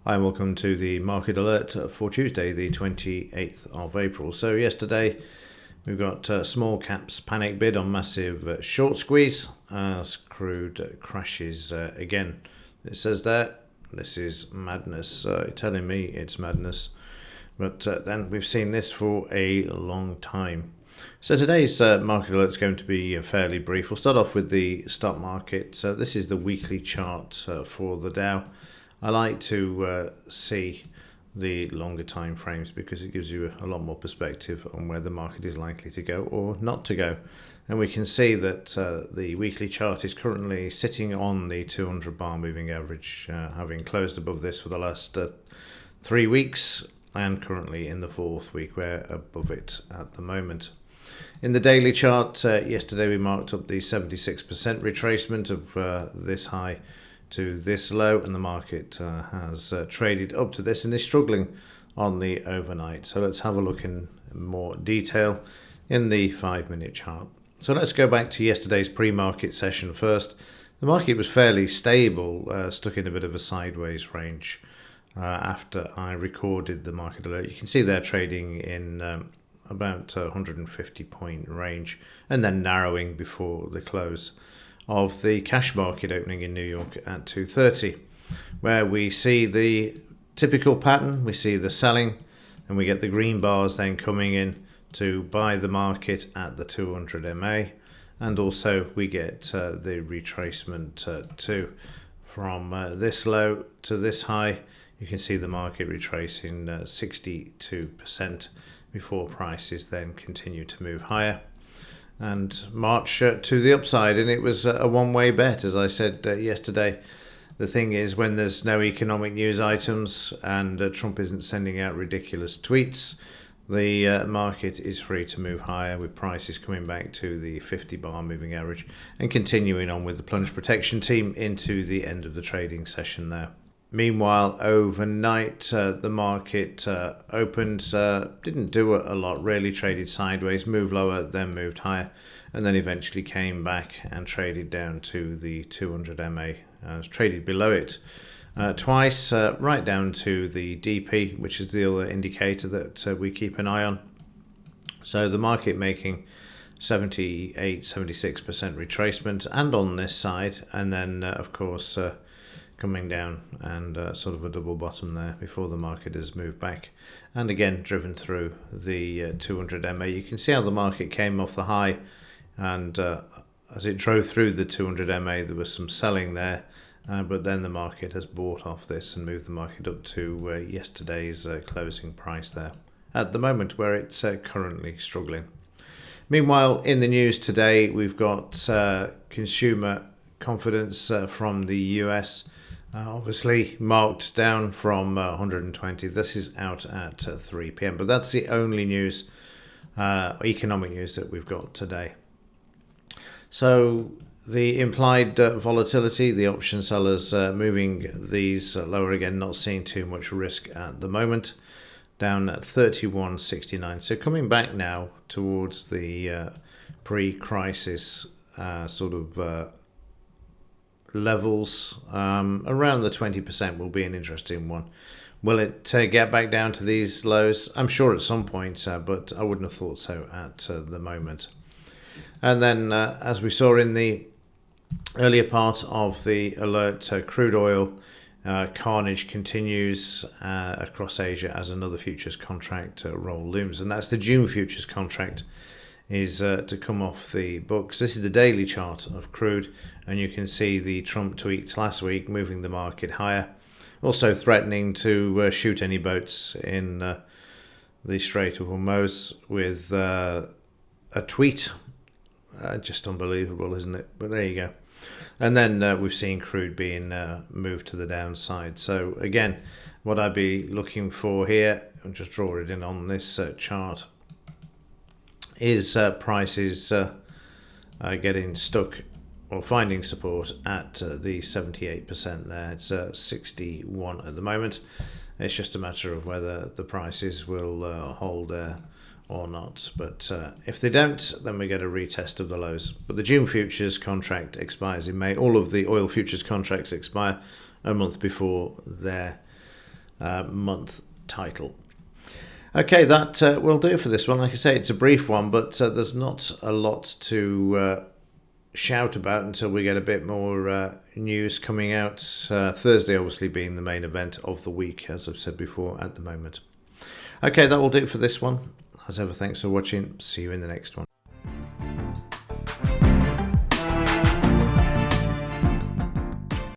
Hi and welcome to the market alert for Tuesday, the 28th of April. So yesterday we've got small caps panic bid on massive short squeeze as crude crashes again. It says there, this is madness, telling me it's madness. But then we've seen this for a long time. So today's market alert is going to be fairly brief. We'll start off with the stock market. So this is the weekly chart for the Dow. I like to see the longer time frames because it gives you a lot more perspective on where the market is likely to go or not to go. And we can see that the weekly chart is currently sitting on the 200 bar moving average, having closed above this for the last 3 weeks and currently in the fourth week. We're above it at the moment. In the daily chart, yesterday we marked up the 76% retracement of this high to this low, and the market has traded up to this and is struggling on the overnight. So let's have a look in more detail in the 5-minute chart. So let's go back to yesterday's pre-market session first. The market was fairly stable, stuck in a bit of a sideways range after I recorded the market alert. You can see they're trading in about 150 point range and then narrowing before the close of the cash market opening in New York at 2:30, where we see the typical pattern. We see the selling and we get the green bars then coming in to buy the market at the 200 MA, and also we get the retracement too from this low to this high. You can see the market retracing 62% before prices then continue to move higher and march to the upside. And it was a one-way bet, as I said yesterday. The thing is, when there's no economic news items and Trump isn't sending out ridiculous tweets, the market is free to move higher, with prices coming back to the 50 bar moving average and continuing on with the plunge protection team into the end of the trading session there. Meanwhile, overnight, the market opened, didn't do a lot really, traded sideways, moved lower, then moved higher, and then eventually came back and traded down to the 200 MA, traded below it twice, right down to the DP, which is the other indicator that we keep an eye on. So the market making 78-76% retracement, and on this side, and then of course coming down and sort of a double bottom there before the market has moved back and again driven through the 200 MA. You can see how the market came off the high, and as it drove through the 200 MA there was some selling there, but then the market has bought off this and moved the market up to yesterday's closing price there at the moment, where it's currently struggling. Meanwhile, in the news today we've got consumer confidence from the US, obviously marked down from 120. This is out at 3 p.m. But that's the only news, economic news that we've got today. So the implied volatility, the option sellers moving these lower again, not seeing too much risk at the moment, down at 31.69. So coming back now towards the pre-crisis sort of levels, around the 20% will be an interesting one. Will it get back down to these lows? I'm sure at some point, but I wouldn't have thought so at the moment. And then as we saw in the earlier part of the alert, crude oil carnage continues across Asia as another futures contract roll looms, and that's the June futures contract is to come off the books. This is the daily chart of crude, and you can see the Trump tweets last week moving the market higher, also threatening to shoot any boats in the Strait of Hormuz with a tweet. Just unbelievable, isn't it? But there you go. And then we've seen crude being moved to the downside. So again, what I'd be looking for here, I'll just draw it in on this chart, is prices getting stuck or finding support at the 78% there. It's 61 at the moment. It's just a matter of whether the prices will hold there or not. But if they don't, then we get a retest of the lows. But the June futures contract expires in May. All of the oil futures contracts expire a month before their month title. Okay, that will do for this one. Like I say, it's a brief one, but there's not a lot to shout about until we get a bit more news coming out. Thursday obviously being the main event of the week, as I've said before, at the moment. Okay, that will do it for this one. As ever, thanks for watching. See you in the next one.